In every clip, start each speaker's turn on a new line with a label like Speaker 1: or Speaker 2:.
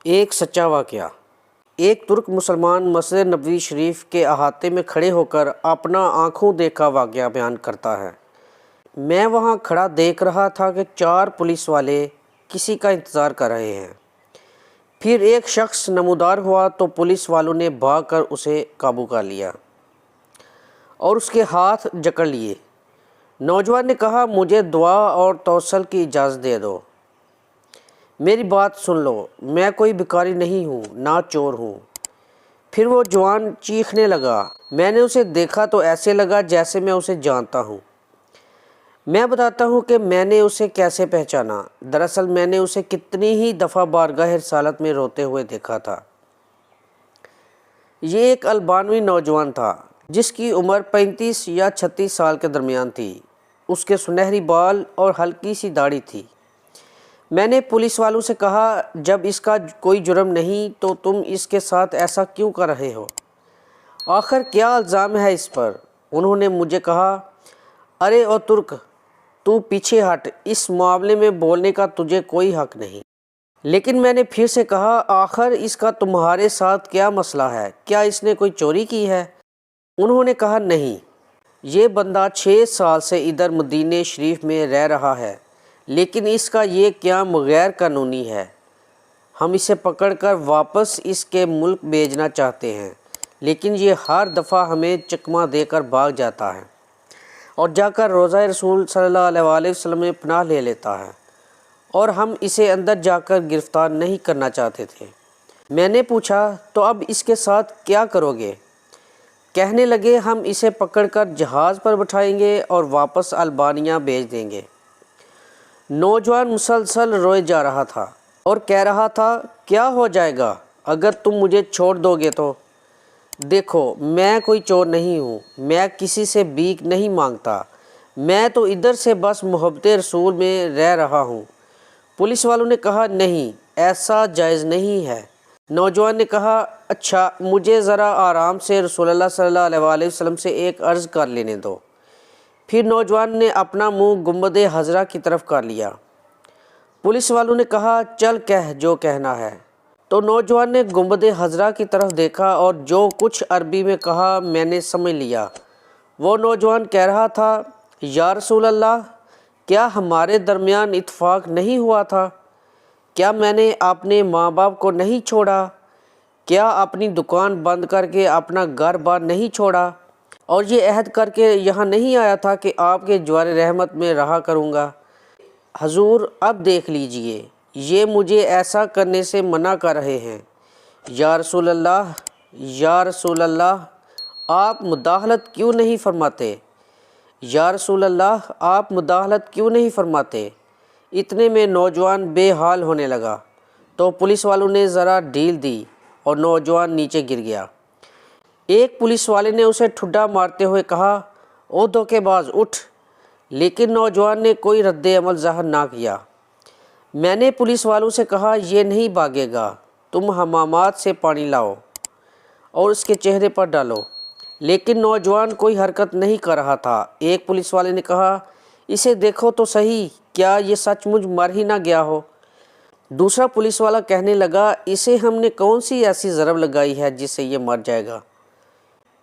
Speaker 1: ایک سچا واقعہ۔ ایک ترک مسلمان مسجد نبوی شریف کے احاطے میں کھڑے ہو کر اپنا آنکھوں دیکھا واقعہ بیان کرتا ہے۔ میں وہاں کھڑا دیکھ رہا تھا کہ 4 پولیس والے کسی کا انتظار کر رہے ہیں۔ پھر ایک شخص نمودار ہوا تو پولیس والوں نے بھاگ کر اسے قابو کر لیا اور اس کے ہاتھ جکڑ لیے۔ نوجوان نے کہا، مجھے دعا اور توسل کی اجازت دے دو، میری بات سن لو، میں کوئی بھکاری نہیں ہوں، نہ چور ہوں۔ پھر وہ جوان چیخنے لگا۔ میں نے اسے دیکھا تو ایسے لگا جیسے میں اسے جانتا ہوں۔ میں بتاتا ہوں کہ میں نے اسے کیسے پہچانا۔ دراصل میں نے اسے کتنی ہی دفعہ بارگاہ رسالت میں روتے ہوئے دیکھا تھا۔ یہ ایک البانوی نوجوان تھا جس کی عمر 35 یا 36 سال کے درمیان تھی۔ اس کے سنہری بال اور ہلکی سی داڑھی تھی۔ میں نے پولیس والوں سے کہا، جب اس کا کوئی جرم نہیں تو تم اس کے ساتھ ایسا کیوں کر رہے ہو؟ آخر کیا الزام ہے اس پر؟ انہوں نے مجھے کہا، ارے او ترک، تو پیچھے ہٹ، اس معاملے میں بولنے کا تجھے کوئی حق نہیں۔ لیکن میں نے پھر سے کہا، آخر اس کا تمہارے ساتھ کیا مسئلہ ہے؟ کیا اس نے کوئی چوری کی ہے؟ انہوں نے کہا، نہیں، یہ بندہ 6 سال سے ادھر مدینہ شریف میں رہ رہا ہے، لیکن اس کا یہ قیام غیر قانونی ہے۔ ہم اسے پکڑ کر واپس اس کے ملک بھیجنا چاہتے ہیں، لیکن یہ ہر دفعہ ہمیں چکمہ دے کر بھاگ جاتا ہے اور جا کر روضہ رسول صلی اللہ علیہ وآلہ وسلم میں پناہ لے لیتا ہے، اور ہم اسے اندر جا کر گرفتار نہیں کرنا چاہتے تھے۔ میں نے پوچھا، تو اب اس کے ساتھ کیا کرو گے؟ کہنے لگے، ہم اسے پکڑ کر جہاز پر بٹھائیں گے اور واپس البانیہ بھیج دیں گے۔ نوجوان مسلسل روئے جا رہا تھا اور کہہ رہا تھا، کیا ہو جائے گا اگر تم مجھے چھوڑ دو گے تو؟ دیکھو، میں کوئی چور نہیں ہوں، میں کسی سے بھیک نہیں مانگتا، میں تو ادھر سے بس محبت رسول میں رہ رہا ہوں۔ پولیس والوں نے کہا، نہیں، ایسا جائز نہیں ہے۔ نوجوان نے کہا، اچھا، مجھے ذرا آرام سے رسول اللہ صلی اللہ علیہ وآلہ وسلم سے ایک عرض کر لینے دو۔ پھر نوجوان نے اپنا منہ گنبد خضرا کی طرف کر لیا۔ پولیس والوں نے کہا، چل کہہ جو کہنا ہے۔ تو نوجوان نے گنبد خضرا کی طرف دیکھا اور جو کچھ عربی میں کہا میں نے سمجھ لیا۔ وہ نوجوان کہہ رہا تھا، یا رسول اللہ، کیا ہمارے درمیان اتفاق نہیں ہوا تھا؟ کیا میں نے اپنے ماں باپ کو نہیں چھوڑا؟ کیا اپنی دکان بند کر کے اپنا گھر بار نہیں چھوڑا؟ اور یہ عہد کر کے یہاں نہیں آیا تھا کہ آپ کے جوار رحمت میں رہا کروں گا؟ حضور، اب دیکھ لیجئے، یہ مجھے ایسا کرنے سے منع کر رہے ہیں۔ یا رسول اللہ، یا رسول اللہ، آپ مداخلت کیوں نہیں فرماتے؟ یا رسول اللہ، آپ مداخلت کیوں نہیں فرماتے؟ اتنے میں نوجوان بے حال ہونے لگا تو پولیس والوں نے ذرا ڈھیل دی اور نوجوان نیچے گر گیا۔ ایک پولیس والے نے اسے ٹھڈا مارتے ہوئے کہا، او دھوکے باز، اٹھ! لیکن نوجوان نے کوئی رد عمل ظاہر نہ کیا۔ میں نے پولیس والوں سے کہا، یہ نہیں بھاگے گا، تم حمامات سے پانی لاؤ اور اس کے چہرے پر ڈالو۔ لیکن نوجوان کوئی حرکت نہیں کر رہا تھا۔ ایک پولیس والے نے کہا، اسے دیکھو تو صحیح، کیا یہ سچ مچ مر ہی نہ گیا ہو؟ دوسرا پولیس والا کہنے لگا، اسے ہم نے کون سی ایسی ضرب لگائی ہے جس سے یہ مر جائے گا؟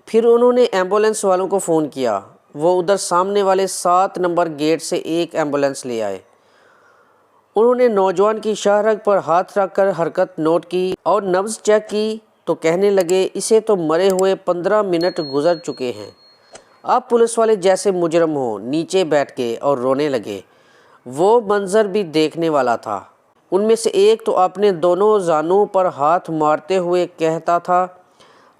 Speaker 1: پھر انہوں نے ایمبولینس والوں کو فون کیا۔ وہ ادھر سامنے والے 7 نمبر گیٹ سے ایک ایمبولینس لے آئے۔ انہوں نے نوجوان کی شاہ رگ پر ہاتھ رکھ کر حرکت نوٹ کی اور نبض چیک کی تو کہنے لگے، اسے تو مرے ہوئے 15 منٹ گزر چکے ہیں۔ اب پولیس والے جیسے مجرم ہوں نیچے بیٹھ گئے اور رونے لگے۔ وہ منظر بھی دیکھنے والا تھا۔ ان میں سے ایک تو اپنے دونوں زانوں پر ہاتھ مارتے ہوئے کہتا تھا،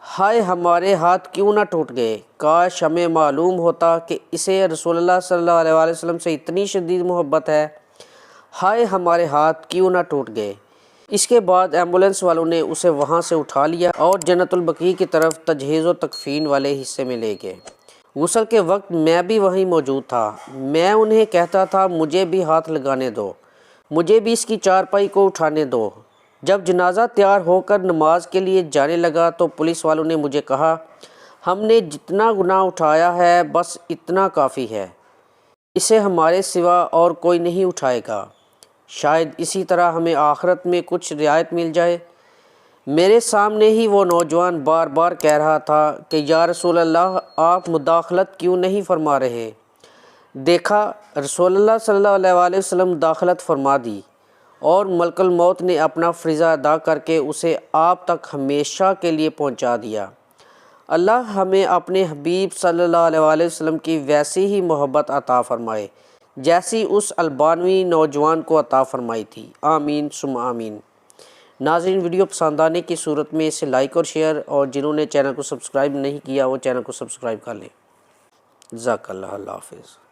Speaker 1: ہائے، ہمارے ہاتھ کیوں نہ ٹوٹ گئے، کاش ہمیں معلوم ہوتا کہ اسے رسول اللہ صلی اللہ علیہ وآلہ وسلم سے اتنی شدید محبت ہے، ہائے، ہمارے ہاتھ کیوں نہ ٹوٹ گئے۔ اس کے بعد ایمبولینس والوں نے اسے وہاں سے اٹھا لیا اور جنت البقیع کی طرف تجہیز و تکفین والے حصے میں لے گئے۔ غسل کے وقت میں بھی وہیں موجود تھا۔ میں انہیں کہتا تھا، مجھے بھی ہاتھ لگانے دو، مجھے بھی اس کی چارپائی کو اٹھانے دو۔ جب جنازہ تیار ہو کر نماز کے لیے جانے لگا تو پولیس والوں نے مجھے کہا، ہم نے جتنا گناہ اٹھایا ہے بس اتنا کافی ہے، اسے ہمارے سوا اور کوئی نہیں اٹھائے گا۔ شاید اسی طرح ہمیں آخرت میں کچھ رعایت مل جائے۔ میرے سامنے ہی وہ نوجوان بار بار کہہ رہا تھا کہ یا رسول اللہ آپ مداخلت کیوں نہیں فرما رہے؟ دیکھا رسول اللہ صلی اللہ علیہ وسلم مداخلت فرما دی اور ملک الموت نے اپنا فریضہ ادا کر کے اسے آپ تک ہمیشہ کے لیے پہنچا دیا۔ اللہ ہمیں اپنے حبیب صلی اللہ علیہ وسلم کی ویسی ہی محبت عطا فرمائے جیسی اس البانوی نوجوان کو عطا فرمائی تھی۔ آمین ثم آمین۔ ناظرین، ویڈیو پسند آنے کی صورت میں اسے لائک اور شیئر، اور جنہوں نے چینل کو سبسکرائب نہیں کیا وہ چینل کو سبسکرائب کر لیں۔ جزاک اللہ، اللہ حافظ۔